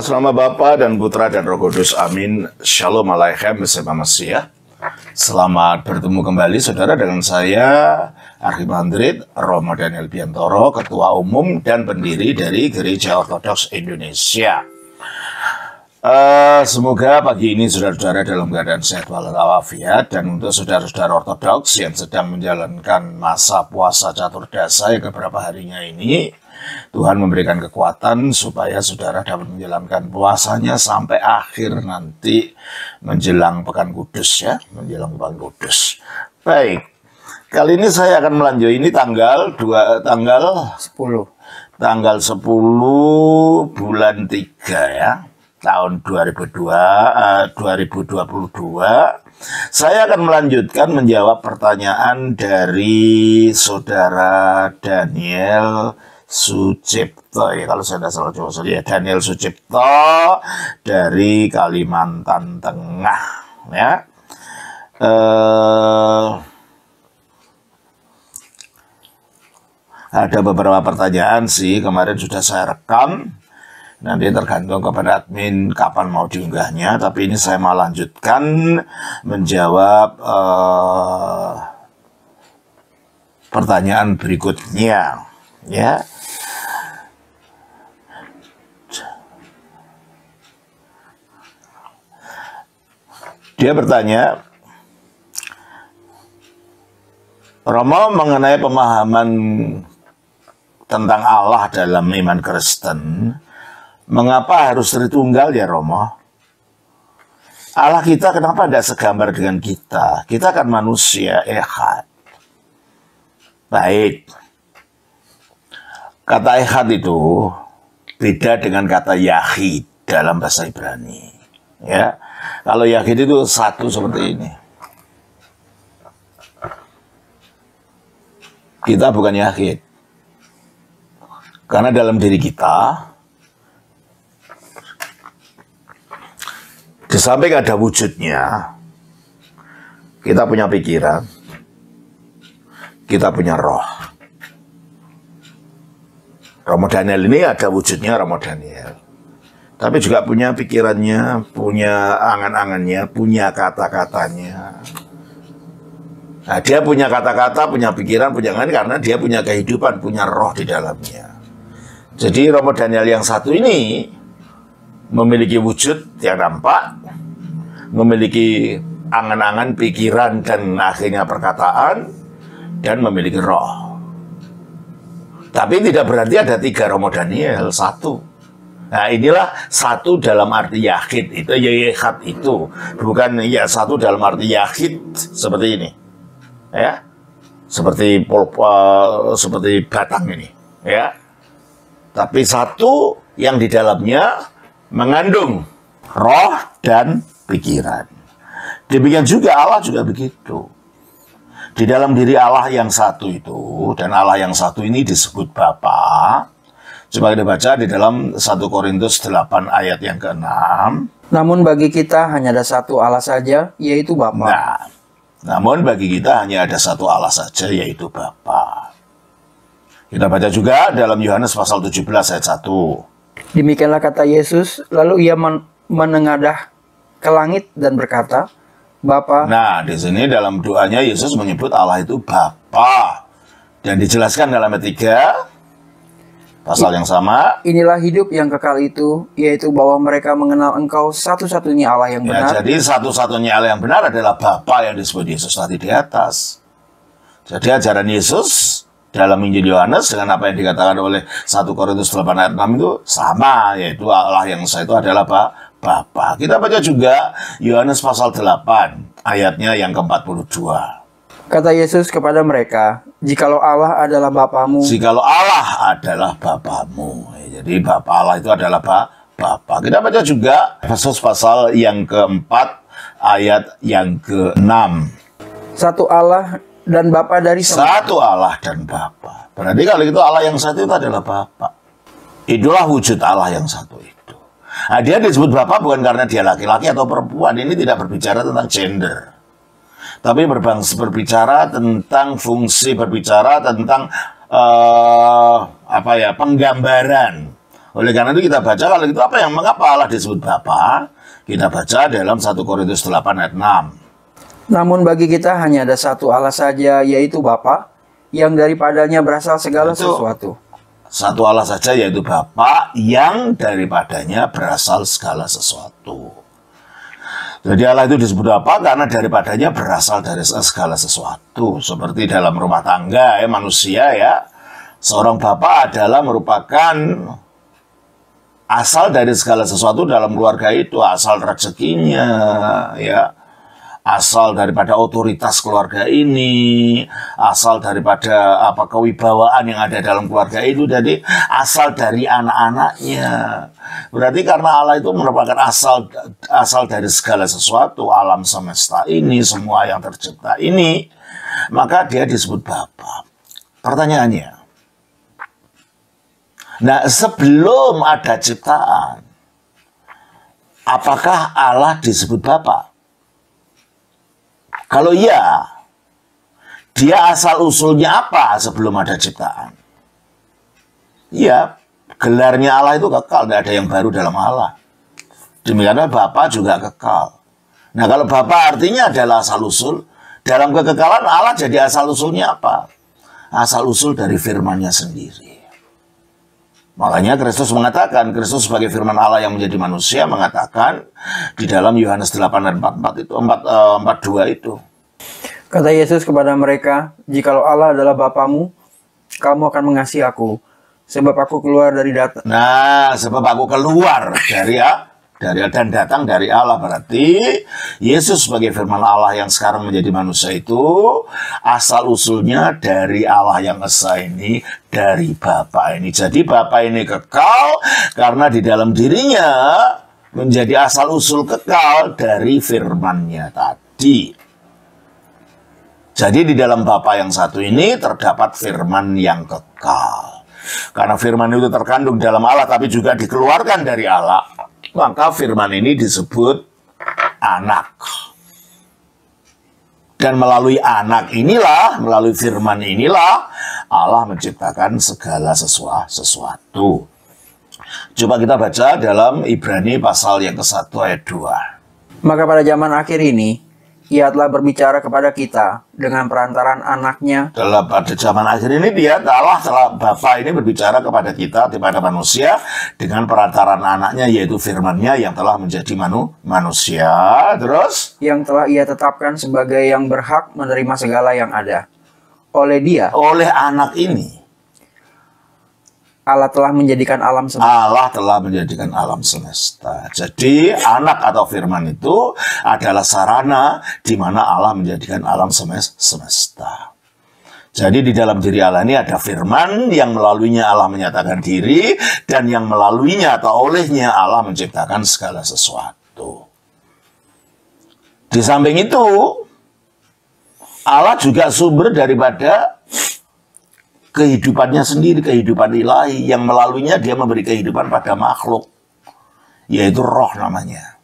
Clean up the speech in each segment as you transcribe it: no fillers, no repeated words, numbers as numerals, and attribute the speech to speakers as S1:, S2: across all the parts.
S1: Atas nama Bapa dan Putra dan Roh Kudus, amin. Shalom Aleichem bersama Mesiah. Selamat bertemu kembali saudara dengan saya, Archimandrit Romo Daniel Biantoro, Ketua Umum dan pendiri dari Gereja Ortodoks Indonesia. Semoga pagi ini saudara-saudara dalam keadaan sehat walafiat, dan untuk saudara-saudara Ortodoks yang sedang menjalankan masa puasa catur dasa yang beberapa harinya ini, Tuhan memberikan kekuatan supaya saudara dapat menjalankan puasanya sampai akhir nanti menjelang Pekan Kudus ya, menjelang Pekan Kudus. Baik, kali ini saya akan melanjut ini tanggal 10 bulan 3 ya, tahun 2022. Saya akan melanjutkan menjawab pertanyaan dari saudara Daniel Sucipto ya, kalau saya tidak salah coba ya, Daniel Sucipto dari Kalimantan Tengah ya. Ada beberapa pertanyaan sih kemarin sudah saya rekam, nanti tergantung kepada admin kapan mau diunggahnya, tapi ini saya mau lanjutkan menjawab pertanyaan berikutnya ya. Dia bertanya, Romo, mengenai pemahaman tentang Allah dalam iman Kristen, mengapa harus Tritunggal ya Romo? Allah kita kenapa tidak segambar dengan kita? Kita kan manusia ehad. Baik. Kata ehad itu beda dengan kata yahid dalam bahasa Ibrani. Ya. Kalau yahid itu satu seperti ini. Kita bukan yahid. Karena dalam diri kita, di samping ada wujudnya, kita punya pikiran, kita punya roh. Romo Daniel ini ada wujudnya Romo Daniel. Tapi juga punya pikirannya, punya angan-angannya, punya kata-katanya. Nah, dia punya kata-kata, punya pikiran, punya angan karena dia punya kehidupan, punya roh di dalamnya. Jadi Romo Daniel yang satu ini memiliki wujud yang nampak, memiliki angan-angan, pikiran, dan akhirnya perkataan, dan memiliki roh. Tapi tidak berarti ada tiga Romo Daniel, satu. Nah, inilah satu dalam arti yahid, itu yahid itu. Bukan ya satu dalam arti yahid seperti ini. Ya. Seperti batang ini, ya. Tapi satu yang di dalamnya mengandung roh dan pikiran. Demikian juga Allah juga begitu. Di dalam diri Allah yang satu itu, dan Allah yang satu ini disebut Bapa. Coba kita baca di dalam 1 Korintus 8 ayat yang ke-6.
S2: Namun bagi kita hanya ada satu Allah saja, yaitu Bapa.
S1: Nah, namun bagi kita hanya ada satu Allah saja, yaitu Bapa. Kita baca juga dalam Yohanes pasal 17 ayat 1.
S2: Demikianlah kata Yesus, lalu ia menengadah ke langit dan berkata, Bapa.
S1: Nah, di sini dalam doanya Yesus menyebut Allah itu Bapa. Dan dijelaskan dalam ayat 3, pasal yang sama.
S2: Inilah hidup yang kekal itu, yaitu bahwa mereka mengenal Engkau satu-satunya Allah yang benar.
S1: Ya, jadi satu-satunya Allah yang benar adalah Bapa yang disebut Yesus tadi di atas. Jadi ajaran Yesus dalam Injil Yohanes dengan apa yang dikatakan oleh 1 Korintus 8 ayat 6 itu sama, yaitu Allah yang satu itu adalah Bapa. Kita baca juga Yohanes pasal 8 ayatnya yang ke-42.
S2: Kata Yesus kepada mereka, jikalau Allah adalah Bapamu.
S1: Jikalau Allah adalah Bapamu. Jadi Bapa Allah itu adalah Bapa. Kita baca juga Efesus pasal yang ke-4 ayat yang ke-6.
S2: Satu Allah dan Bapa dari semua.
S1: Satu Allah dan Bapa. Berarti kalau itu Allah yang satu itu adalah Bapa. Itulah wujud Allah yang satu itu. Nah, dia disebut Bapa bukan karena dia laki-laki atau perempuan. Ini tidak berbicara tentang gender. Tapi berbicara tentang fungsi, berbicara tentang penggambaran Oleh karena itu kita baca, kalau itu apa yang mengapa Allah disebut Bapa? Kita baca dalam 1 Korintus 8 ayat 6.
S2: Namun bagi kita hanya ada satu Allah saja, yaitu Bapa, yang daripadanya berasal segala sesuatu.
S1: Satu Allah saja, yaitu Bapa, yang daripadanya berasal segala sesuatu. Jadi Allah itu disebut apa? Karena daripadanya berasal dari segala sesuatu. Seperti dalam rumah tangga ya, manusia ya. Seorang bapak adalah merupakan asal dari segala sesuatu dalam keluarga itu. Asal rezekinya ya. Asal daripada otoritas keluarga ini, asal daripada apa kewibawaan yang ada dalam keluarga itu, jadi asal dari anak-anaknya. Berarti karena Allah itu merupakan asal dari segala sesuatu, alam semesta ini, semua yang tercipta ini, maka dia disebut Bapa. Pertanyaannya, nah sebelum ada ciptaan, apakah Allah disebut Bapa? Kalau iya, dia asal-usulnya apa sebelum ada ciptaan? Iya, gelarnya Allah itu kekal, tidak ada yang baru dalam Allah. Demikianlah Bapa juga kekal. Nah, kalau Bapa artinya adalah asal-usul, dalam kekekalan Allah jadi asal-usulnya apa? Asal-usul dari firman-Nya sendiri. Makanya Kristus mengatakan, Kristus sebagai firman Allah yang menjadi manusia mengatakan di dalam Yohanes 8 ayat 44 itu 42 itu.
S2: Kata Yesus kepada mereka, "Jikalau Allah adalah Bapamu, kamu akan mengasihi aku, sebab aku keluar dari data."
S1: Nah, sebab aku keluar dari dan datang dari Allah, berarti Yesus sebagai firman Allah yang sekarang menjadi manusia itu asal usulnya dari Allah yang esa ini, dari Bapa ini. Jadi Bapa ini kekal karena di dalam dirinya menjadi asal usul kekal dari firman-Nya tadi. Jadi di dalam Bapa yang satu ini terdapat firman yang kekal. Karena firman itu terkandung dalam Allah tapi juga dikeluarkan dari Allah, maka firman ini disebut anak. Dan melalui anak inilah, melalui firman inilah, Allah menciptakan segala sesuatu. Coba kita baca dalam Ibrani pasal yang ke-1 ayat 2.
S2: Maka pada zaman akhir ini, Ia telah berbicara kepada kita dengan perantaran anaknya.
S1: Pada zaman akhir ini Allah telah Bapa ini berbicara kepada kita, kepada manusia dengan perantaran anaknya, yaitu firman-Nya yang telah menjadi manusia. Terus?
S2: Yang telah Ia tetapkan sebagai yang berhak menerima segala yang ada. Oleh Dia,
S1: oleh anak ini,
S2: Allah telah menjadikan alam semesta.
S1: Allah telah menjadikan alam semesta. Jadi anak atau firman itu adalah sarana di mana Allah menjadikan alam semesta. Jadi di dalam diri Allah ini ada firman yang melaluinya Allah menyatakan diri, dan yang melaluinya atau olehnya Allah menciptakan segala sesuatu. Di samping itu, Allah juga sumber daripada kehidupannya sendiri, kehidupan ilahi yang melaluinya dia memberi kehidupan pada makhluk, yaitu roh namanya.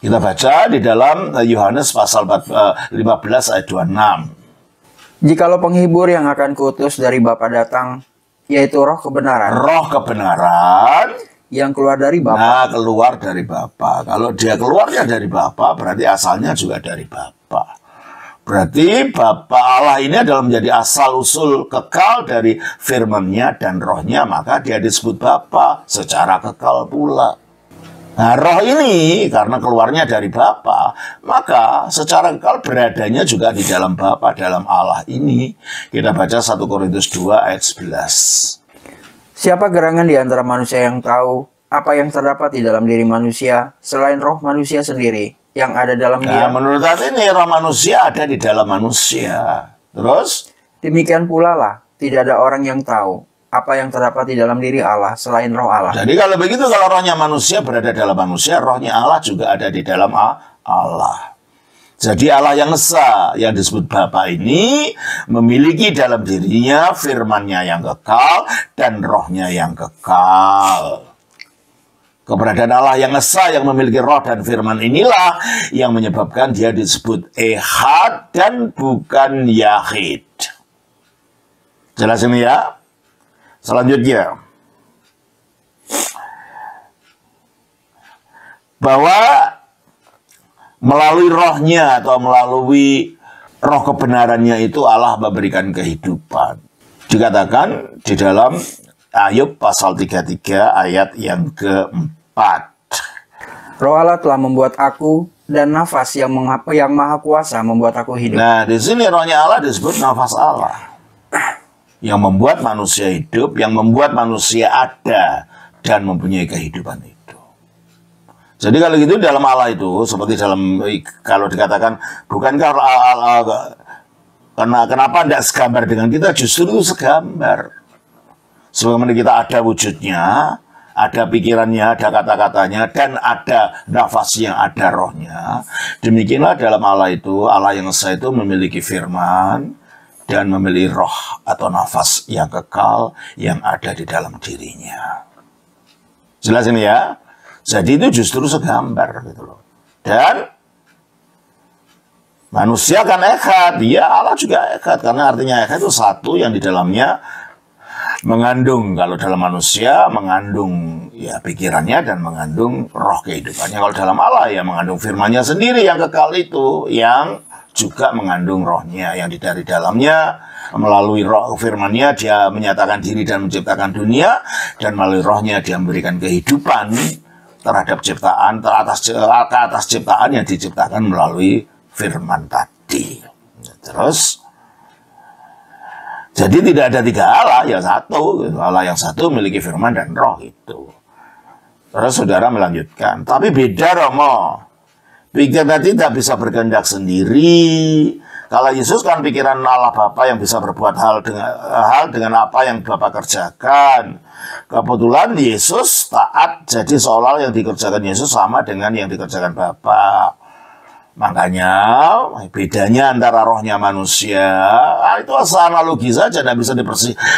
S1: Kita baca di dalam Yohanes pasal 15 ayat 26.
S2: Jikalau penghibur yang akan kuutus dari Bapa datang, yaitu roh kebenaran.
S1: Roh kebenaran
S2: yang keluar dari Bapa.
S1: Nah, keluar dari Bapa. Kalau dia keluarnya dari Bapa, berarti asalnya juga dari Bapa. Berarti Bapa Allah ini adalah menjadi asal-usul kekal dari firman-Nya dan roh-Nya, maka dia disebut Bapa secara kekal pula. Nah, roh ini karena keluarnya dari Bapa, maka secara kekal beradanya juga di dalam Bapa, dalam Allah ini. Kita baca 1 Korintus 2 ayat 11.
S2: Siapa gerangan di antara manusia yang tahu apa yang terdapat di dalam diri manusia selain roh manusia sendiri yang ada dalam dia?
S1: Nah, menurut ini roh manusia ada di dalam manusia. Terus?
S2: Demikian pula lah, tidak ada orang yang tahu apa yang terdapat di dalam diri Allah selain roh Allah.
S1: Jadi kalau begitu, kalau rohnya manusia berada dalam manusia, rohnya Allah juga ada di dalam Allah. Jadi Allah yang esa, yang disebut Bapa ini, memiliki dalam dirinya firman-Nya yang kekal dan rohnya yang kekal. Keberadaan Allah yang esa yang memiliki roh dan firman inilah yang menyebabkan dia disebut Ehad dan bukan Yahid. Jelas ini ya? Selanjutnya, bahwa melalui rohnya atau melalui roh kebenarannya itu Allah memberikan kehidupan. Dikatakan di dalam Ayub pasal 33 ayat yang keempat.
S2: Roh Allah telah membuat aku, dan nafas yang maha kuasa membuat aku hidup.
S1: Nah, di sini rohnya Allah disebut nafas Allah. Yang membuat manusia hidup, yang membuat manusia ada dan mempunyai kehidupan itu. Jadi kalau gitu dalam Allah itu, seperti dalam, kalau dikatakan, bukankah Allah, kenapa tidak segambar dengan kita? Justru itu segambar. Sebagaimana kita ada wujudnya, ada pikirannya, ada kata-katanya, dan ada nafas yang ada rohnya. Demikianlah dalam Allah itu, Allah yang esa itu memiliki firman dan memiliki roh atau nafas yang kekal yang ada di dalam dirinya. Jelas ini ya? Jadi itu justru segambar gitu loh. Dan manusia kan echad, ya Allah juga echad, karena artinya echad itu satu yang di dalamnya mengandung, kalau dalam manusia mengandung ya pikirannya dan mengandung roh kehidupannya. Kalau dalam Allah ya mengandung firman-Nya sendiri yang kekal itu, yang juga mengandung rohnya, yang dari dalamnya melalui roh firman-Nya dia menyatakan diri dan menciptakan dunia, dan melalui rohnya dia memberikan kehidupan terhadap ciptaan, ke atas ciptaan yang diciptakan melalui firman tadi. Terus jadi tidak ada tiga Allah, yang satu. Allah yang satu memiliki firman dan roh itu. Terus saudara melanjutkan. Tapi beda Romo. Pikiran tidak bisa berkehendak sendiri. Kalau Yesus kan pikiran Allah Bapa yang bisa berbuat hal dengan apa yang Bapa kerjakan. Kebetulan Yesus taat, jadi seolah yang dikerjakan Yesus sama dengan yang dikerjakan Bapa. Makanya bedanya antara rohnya manusia, itu analogi saja, tidak bisa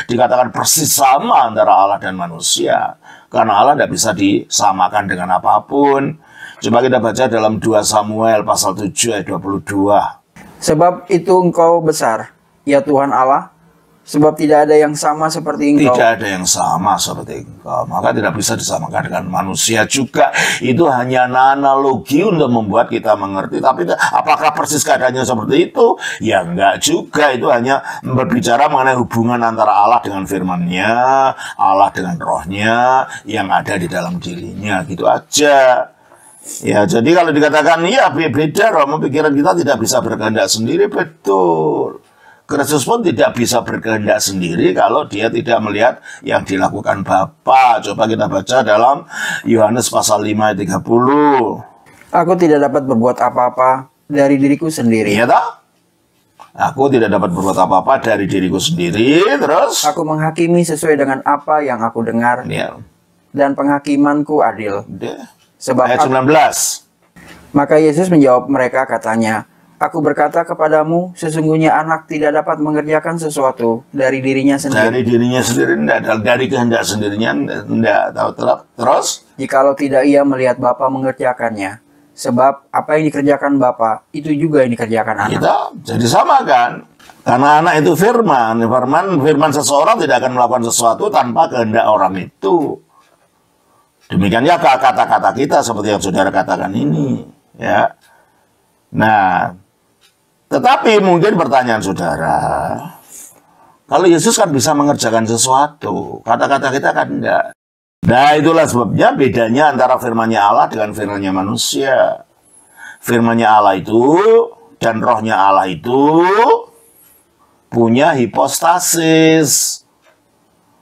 S1: dikatakan persis sama antara Allah dan manusia. Karena Allah tidak bisa disamakan dengan apapun. Coba kita baca dalam 2 Samuel pasal 7 ayat 22.
S2: Sebab itu engkau besar, ya Tuhan Allah, sebab tidak ada yang sama seperti engkau.
S1: Tidak ada yang sama seperti engkau. Maka tidak bisa disamakan dengan manusia juga. Itu hanya analogi untuk membuat kita mengerti. Tapi apakah persis keadaannya seperti itu? Ya enggak juga. Itu hanya berbicara mengenai hubungan antara Allah dengan firman-Nya, Allah dengan rohnya yang ada di dalam dirinya. Gitu aja. Ya, jadi kalau dikatakan, ya beda, Romo, pikiran kita tidak bisa berkehendak sendiri, betul. Kristus pun tidak bisa berkehendak sendiri kalau dia tidak melihat yang dilakukan Bapa. Coba kita baca dalam Yohanes pasal 5 ayat 30.
S2: Aku tidak dapat berbuat apa-apa dari diriku sendiri.
S1: Iya tak? Aku tidak dapat berbuat apa-apa dari diriku sendiri. Terus?
S2: Aku menghakimi sesuai dengan apa yang aku dengar.
S1: Ya.
S2: Dan penghakimanku adil. Sebab
S1: ayat 19.
S2: Maka Yesus menjawab mereka katanya, Aku berkata kepadamu, sesungguhnya anak tidak dapat mengerjakan sesuatu dari dirinya sendiri.
S1: Dari dirinya sendiri, dari kehendak sendirinya, tidak tahu. Terus?
S2: Jikalau tidak ia melihat Bapa mengerjakannya. Sebab apa yang dikerjakan Bapa, itu juga yang dikerjakan anak.
S1: Kita, jadi sama kan? Karena anak itu firman. Firman seseorang tidak akan melakukan sesuatu tanpa kehendak orang itu. Demikiannya kata-kata kita seperti yang saudara katakan ini. Ya. Nah, tetapi mungkin pertanyaan saudara, kalau Yesus kan bisa mengerjakan sesuatu, kata-kata kita kan enggak. Nah, itulah sebabnya bedanya antara firman-Nya Allah dengan firman-Nya manusia. Firman-Nya Allah itu dan rohnya Allah itu punya hipostasis.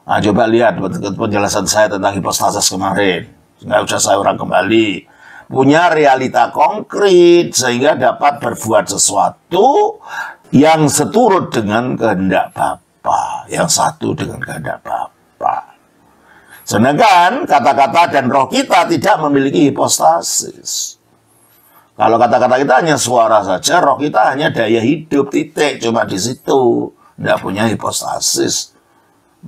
S1: Nah, coba lihat penjelasan saya tentang hipostasis kemarin. Nggak usah saya ulang kembali. Punya realita konkret sehingga dapat berbuat sesuatu yang seturut dengan kehendak Bapa, yang satu dengan kehendak Bapa. Sedangkan kata-kata dan roh kita tidak memiliki hipostasis. Kalau kata-kata kita hanya suara saja, roh kita hanya daya hidup, titik, cuma di situ, tidak punya hipostasis.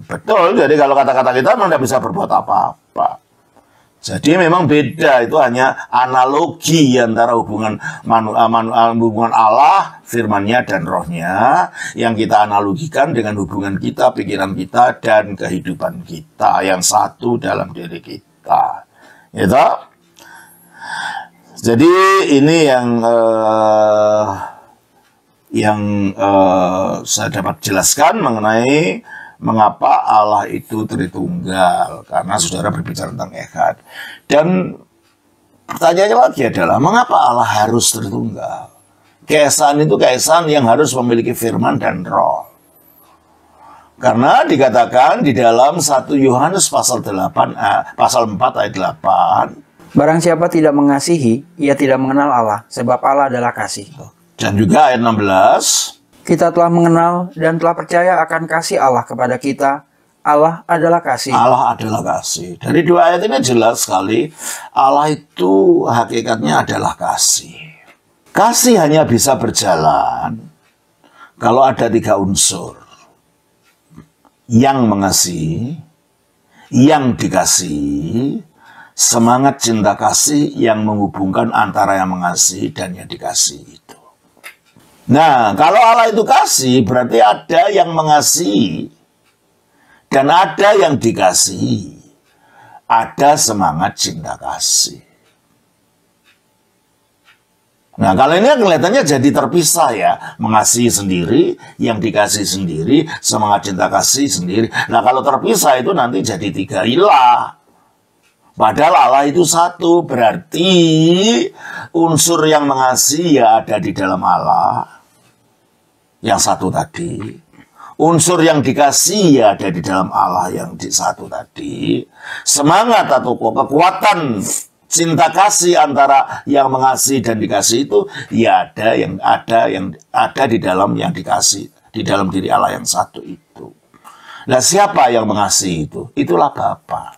S1: Betul, jadi kalau kata-kata kita memang tidak bisa berbuat apa-apa. Jadi memang beda, itu hanya analogi antara hubungan hubungan Allah, firman-Nya dan rohnya yang kita analogikan dengan hubungan kita, pikiran kita dan kehidupan kita yang satu dalam diri kita. Gitu. Jadi ini yang saya dapat jelaskan mengenai mengapa Allah itu Tritunggal, karena saudara berbicara tentang Echad. Dan pertanyaannya lagi adalah, mengapa Allah harus Tritunggal? Keesaan itu keesaan yang harus memiliki firman dan roh. Karena dikatakan di dalam 1 Yohanes pasal 4 ayat 8,
S2: barang siapa tidak mengasihi, ia tidak mengenal Allah, sebab Allah adalah kasih.
S1: Dan juga ayat 16,
S2: kita telah mengenal dan telah percaya akan kasih Allah kepada kita. Allah adalah kasih.
S1: Allah adalah kasih. Dari dua ayat ini jelas sekali, Allah itu hakikatnya adalah kasih. Kasih hanya bisa berjalan kalau ada 3 unsur. Yang mengasihi, yang dikasihi, semangat cinta kasih yang menghubungkan antara yang mengasihi dan yang dikasihi itu. Nah, kalau Allah itu kasih, berarti ada yang mengasihi dan ada yang dikasihi. Ada semangat cinta kasih. Nah, kalau ini kelihatannya jadi terpisah ya. Mengasihi sendiri, yang dikasih sendiri, semangat cinta kasih sendiri. Nah, kalau terpisah itu nanti jadi 3 ilah. Padahal Allah itu satu, berarti unsur yang mengasihi ya ada di dalam Allah. Yang satu tadi. Unsur yang dikasih ya ada di dalam Allah yang satu tadi. Semangat atau kekuatan cinta kasih antara yang mengasihi dan dikasih itu ya ada di dalam yang dikasih, di dalam diri Allah yang satu itu. Nah, siapa yang mengasihi itu? Itulah Bapa.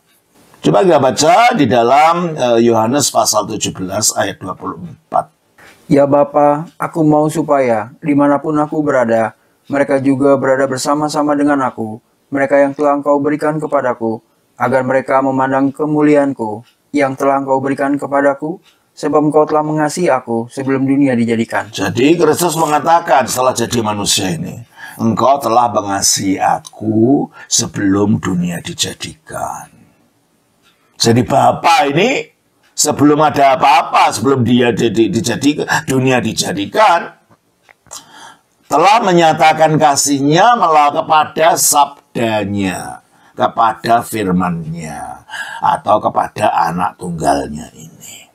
S1: Coba kita baca di dalam Yohanes pasal 17 ayat 24.
S2: Ya Bapa, aku mau supaya dimanapun aku berada, mereka juga berada bersama-sama dengan aku, mereka yang telah Engkau berikan kepadaku, agar mereka memandang kemuliaanku yang telah Engkau berikan kepadaku, sebab Engkau telah mengasihi aku sebelum dunia dijadikan.
S1: Jadi Kristus mengatakan setelah jadi manusia ini, Engkau telah mengasihi aku sebelum dunia dijadikan. Jadi Bapa ini sebelum ada apa-apa, sebelum dunia dijadikan, telah menyatakan kasihnya melalui kepada sabdanya, kepada firman-Nya, atau kepada anak tunggalnya ini.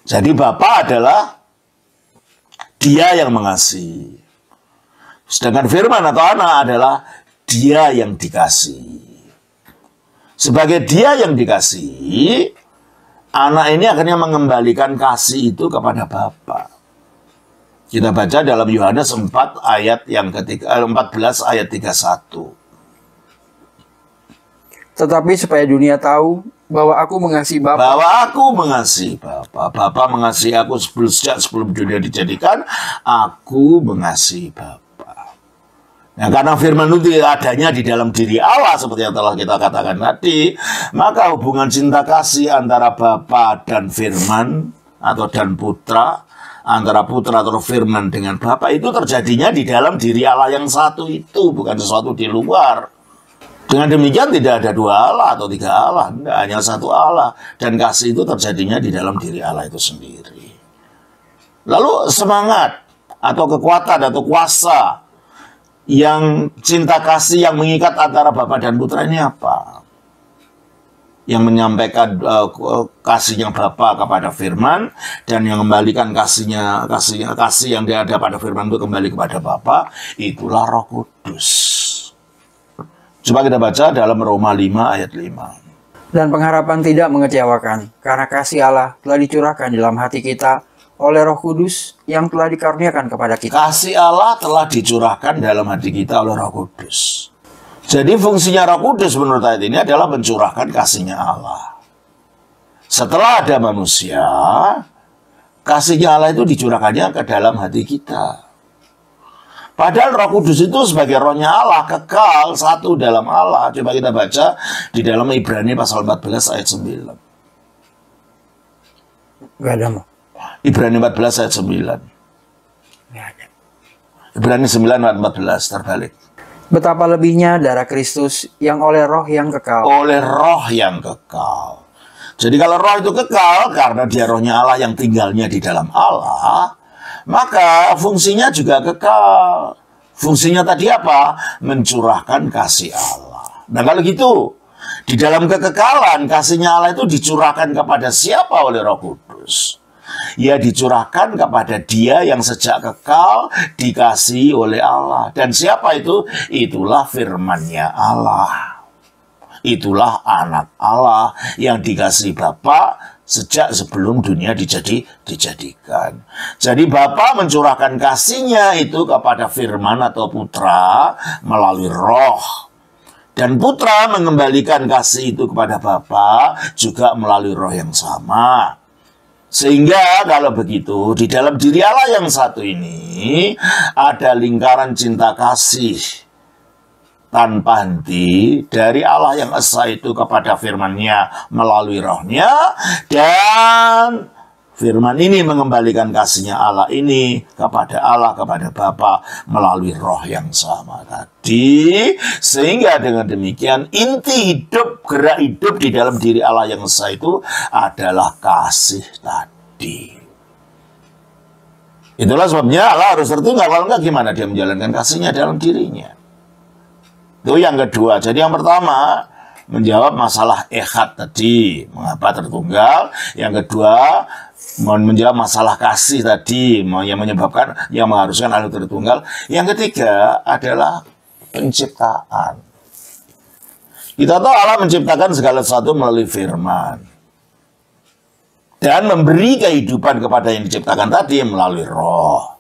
S1: Jadi Bapa adalah Dia yang mengasihi. Sedangkan firman atau anak adalah Dia yang dikasihi. Sebagai Dia yang dikasihi, anak ini akhirnya mengembalikan kasih itu kepada Bapa. Kita baca dalam Yohanes 4 ayat yang 14 ayat 31.
S2: Tetapi supaya dunia tahu bahwa aku mengasihi Bapa.
S1: Bahwa aku mengasihi Bapa. Bapa mengasihi aku sejak sebelum dunia dijadikan, aku mengasihi Bapa. Nah, karena firman itu adanya di dalam diri Allah seperti yang telah kita katakan tadi, maka hubungan cinta kasih antara Bapa dan firman atau dan putra, antara putra atau firman dengan Bapa itu terjadinya di dalam diri Allah yang satu itu, bukan sesuatu di luar. Dengan demikian tidak ada 2 Allah atau 3 Allah, tidak, hanya satu Allah, dan kasih itu terjadinya di dalam diri Allah itu sendiri. Lalu semangat atau kekuatan atau kuasa yang cinta kasih yang mengikat antara Bapa dan Putra ini apa? Yang menyampaikan kasihnya Bapa kepada firman dan yang kembalikan kasih yang dia ada pada firman itu kembali kepada Bapa, itulah Roh Kudus. Coba kita baca dalam Roma 5 ayat 5.
S2: Dan pengharapan tidak mengecewakan, karena kasih Allah telah dicurahkan dalam hati kita oleh Roh Kudus yang telah dikaruniakan kepada kita.
S1: Kasih Allah telah dicurahkan dalam hati kita oleh Roh Kudus. Jadi fungsinya Roh Kudus menurut ayat ini adalah mencurahkan kasihnya Allah. Setelah ada manusia, kasihnya Allah itu dicurahkannya ke dalam hati kita. Padahal Roh Kudus itu sebagai rohnya Allah, kekal satu dalam Allah. Coba kita baca di dalam Ibrani pasal 14 ayat 9.
S2: Nggak ada, mau.
S1: Ibrani 14 ayat 9.
S2: Nggak ada.
S1: Ibrani 9 ayat 14 terbalik.
S2: Betapa lebihnya darah Kristus yang oleh roh yang kekal.
S1: Oleh roh yang kekal. Jadi kalau roh itu kekal, karena dia rohnya Allah yang tinggalnya di dalam Allah, maka fungsinya juga kekal. Fungsinya tadi apa? Mencurahkan kasih Allah. Nah kalau gitu, di dalam kekekalan, kasihnya Allah itu dicurahkan kepada siapa oleh Roh Kudus? Ya dicurahkan kepada dia yang sejak kekal dikasihi oleh Allah. Dan siapa itu? Itulah firman-Nya Allah. Itulah anak Allah yang dikasihi Bapa sejak sebelum dunia dijadikan. Jadi Bapa mencurahkan kasih-Nya itu kepada firman atau putra melalui roh. Dan putra mengembalikan kasih itu kepada Bapa juga melalui roh yang sama. Sehingga kalau begitu, di dalam diri Allah yang satu ini ada lingkaran cinta kasih tanpa henti dari Allah yang esa itu kepada firman-Nya melalui rohnya, dan firman ini mengembalikan kasihnya Allah ini kepada Allah, kepada Bapa melalui roh yang sama tadi. Sehingga dengan demikian inti hidup, gerak hidup di dalam diri Allah yang esa itu adalah kasih tadi. Itulah sebabnya Allah harus tertunggal. Kalau enggak gimana dia menjalankan kasihnya dalam dirinya? Itu yang kedua. Jadi yang pertama menjawab masalah ehad tadi, mengapa tertunggal. Yang kedua menjawab masalah kasih tadi, yang menyebabkan, yang mengharuskan Allah tertunggal. Yang ketiga adalah penciptaan. Kita tahu Allah menciptakan segala sesuatu melalui firman dan memberi kehidupan kepada yang diciptakan tadi melalui roh.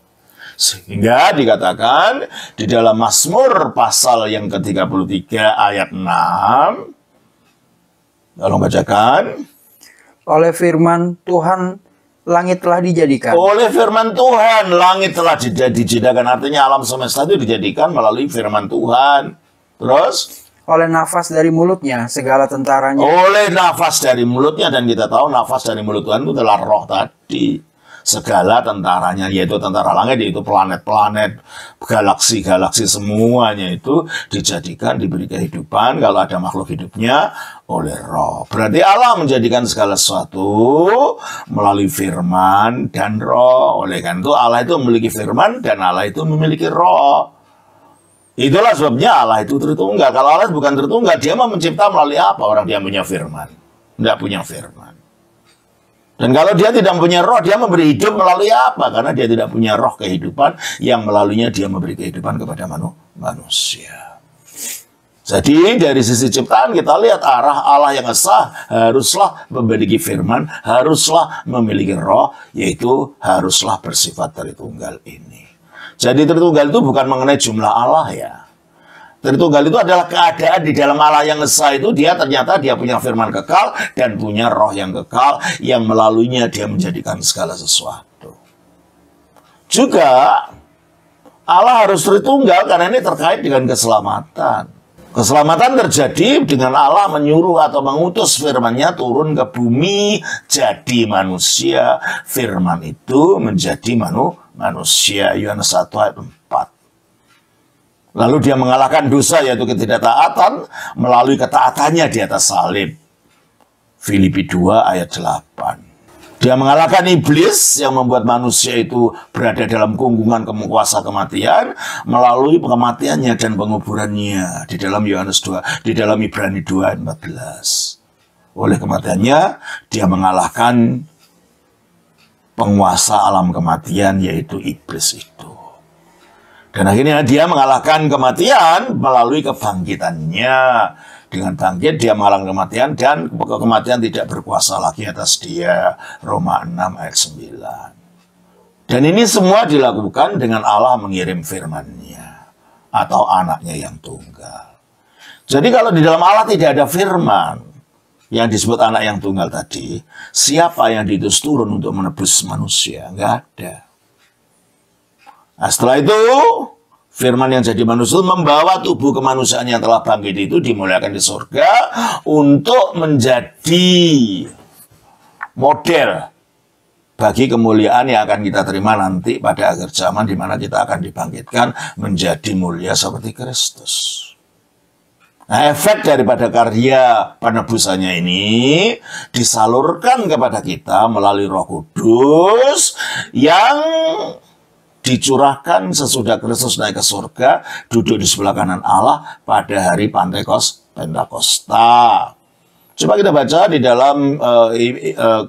S1: Sehingga dikatakan di dalam Mazmur pasal yang ke-33 ayat 6. Tolong bacakan.
S2: Oleh firman Tuhan langit telah dijadikan.
S1: Oleh firman Tuhan langit telah dijadikan. Artinya alam semesta itu dijadikan melalui firman Tuhan. Terus?
S2: Oleh nafas dari mulutnya segala tentaranya.
S1: Oleh nafas dari mulutnya, dan kita tahu nafas dari mulut Tuhan itu adalah roh tadi. Segala tentaranya, yaitu tentara langit, yaitu planet-planet, galaksi-galaksi, semuanya itu dijadikan, diberi kehidupan kalau ada makhluk hidupnya oleh roh. Berarti Allah menjadikan segala sesuatu melalui firman dan roh. Oleh karena itu Allah itu memiliki firman dan Allah itu memiliki roh. Itulah sebabnya Allah itu Tritunggal. Kalau Allah bukan Tritunggal, dia mau mencipta melalui apa? Orang dia punya firman. Tidak punya firman. Dan kalau dia tidak punya roh, dia memberi hidup melalui apa? Karena dia tidak punya roh kehidupan yang melaluinya dia memberi kehidupan kepada manusia. Jadi dari sisi ciptaan kita lihat arah Allah yang esa haruslah memiliki firman, haruslah memiliki roh, yaitu haruslah bersifat Tritunggal ini. Jadi Tritunggal itu bukan mengenai jumlah Allah ya. Tritunggal itu adalah keadaan di dalam Allah yang esa itu, dia ternyata dia punya firman kekal dan punya roh yang kekal yang melaluinya dia menjadikan segala sesuatu. Juga Allah harus Tritunggal karena ini terkait dengan keselamatan. Keselamatan terjadi dengan Allah menyuruh atau mengutus firman-Nya turun ke bumi jadi manusia. Firman itu menjadi manusia. Yohanes 1 ayat 4. Lalu dia mengalahkan dosa, yaitu ketidaktaatan, melalui ketaatannya di atas salib. Filipi 2 ayat 8. Dia mengalahkan iblis yang membuat manusia itu berada dalam gunggungan kuasa kematian melalui kematiannya dan penguburannya di dalam Yohanes 2, di dalam Ibrani 2 ayat 14. Oleh kematiannya, dia mengalahkan penguasa alam kematian, yaitu iblis itu. Dan akhirnya dia mengalahkan kematian melalui kebangkitannya. Dengan bangkit dia mengalahkan kematian dan kematian tidak berkuasa lagi atas dia. Roma 6 ayat 9. Dan ini semua dilakukan dengan Allah mengirim firman-Nya atau anaknya yang tunggal. Jadi kalau di dalam Allah tidak ada firman yang disebut anak yang tunggal tadi, siapa yang diutus turun untuk menebus manusia? Nggak ada. Nah, setelah itu, firman yang jadi manusia membawa tubuh kemanusiaan yang telah bangkit itu dimuliakan di surga untuk menjadi model bagi kemuliaan yang akan kita terima nanti pada akhir zaman, di mana kita akan dibangkitkan menjadi mulia seperti Kristus. Nah, efek daripada karya penebusannya ini disalurkan kepada kita melalui Roh Kudus yang dicurahkan sesudah Kristus naik ke surga, duduk di sebelah kanan Allah pada hari Pentakosta. Coba kita baca di dalam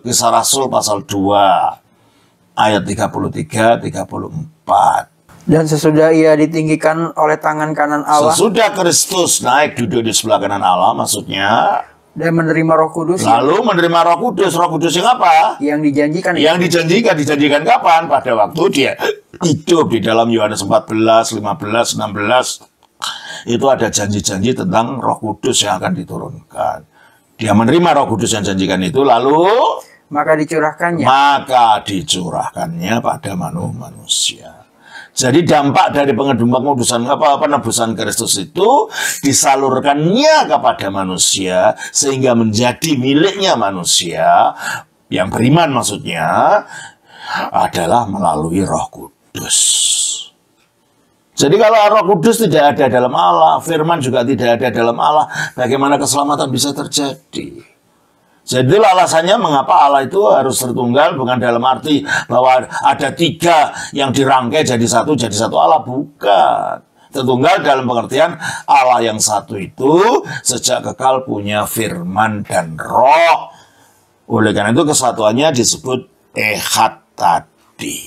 S1: Kisah Rasul pasal 2 ayat 33-34.
S2: Dan sesudah ia ditinggikan oleh tangan kanan Allah,
S1: Sesudah Kristus naik duduk di sebelah kanan Allah, maksudnya
S2: dan menerima Roh Kudus
S1: lalu menerima Roh Kudus. Roh Kudus yang apa?
S2: yang dijanjikan.
S1: Yang dijanjikan kapan? Pada waktu dia hidup. Di dalam Yohanes 14, 15, 16 itu ada janji-janji tentang Roh Kudus yang akan diturunkan. Dia menerima Roh Kudus yang janjikan itu, lalu
S2: maka dicurahkannya
S1: pada manusia. Jadi dampak dari penebusan Kristus itu disalurkannya kepada manusia sehingga menjadi miliknya manusia yang beriman, maksudnya adalah melalui Roh Kudus. Jadi kalau Roh Kudus tidak ada dalam Allah, firman juga tidak ada dalam Allah, bagaimana keselamatan bisa terjadi? Jadi itulah alasannya mengapa Allah itu harus tertunggal, bukan dalam arti bahwa ada tiga yang dirangkai jadi satu Allah, bukan. Tertunggal dalam pengertian Allah yang satu itu sejak kekal punya firman dan roh. Oleh karena itu kesatuannya disebut ehad tadi.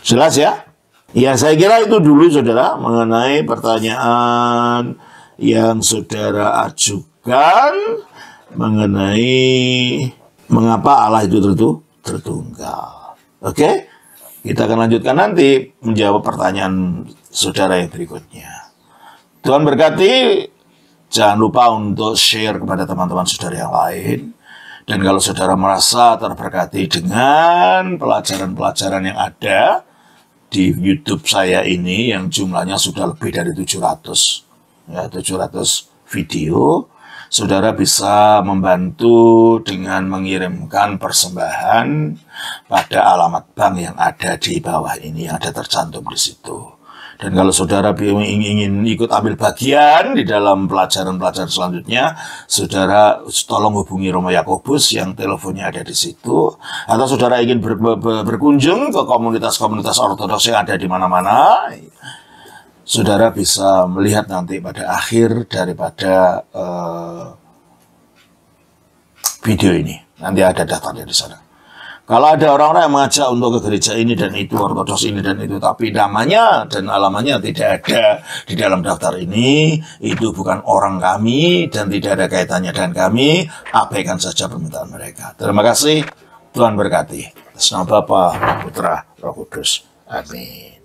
S1: Jelas ya? Ya, saya kira itu dulu saudara mengenai pertanyaan yang saudara ajukan mengenai mengapa Allah itu tertunggal. Oke? Kita akan lanjutkan nanti menjawab pertanyaan saudara yang berikutnya. Tuhan berkati. Jangan lupa untuk share kepada teman-teman saudara yang lain. Dan kalau saudara merasa terberkati dengan pelajaran-pelajaran yang ada di YouTube saya ini, yang jumlahnya sudah lebih dari 700 video, saudara bisa membantu dengan mengirimkan persembahan pada alamat bank yang ada di bawah ini, yang ada tercantum di situ. Dan kalau saudara ingin ikut ambil bagian di dalam pelajaran-pelajaran selanjutnya, saudara tolong hubungi Romo Yakobus yang teleponnya ada di situ. Atau saudara ingin berkunjung ke komunitas-komunitas ortodoks yang ada di mana-mana, saudara bisa melihat nanti pada akhir daripada video ini. Nanti ada daftarnya di sana. Kalau ada orang-orang yang mengajak untuk ke gereja ini dan itu, ortodoks ini dan itu, tapi namanya dan alamatnya tidak ada di dalam daftar ini, itu bukan orang kami dan tidak ada kaitannya dengan kami, abaikan saja permintaan mereka. Terima kasih. Tuhan berkati. Atas nama Bapa, Putra, Roh Kudus. Amin.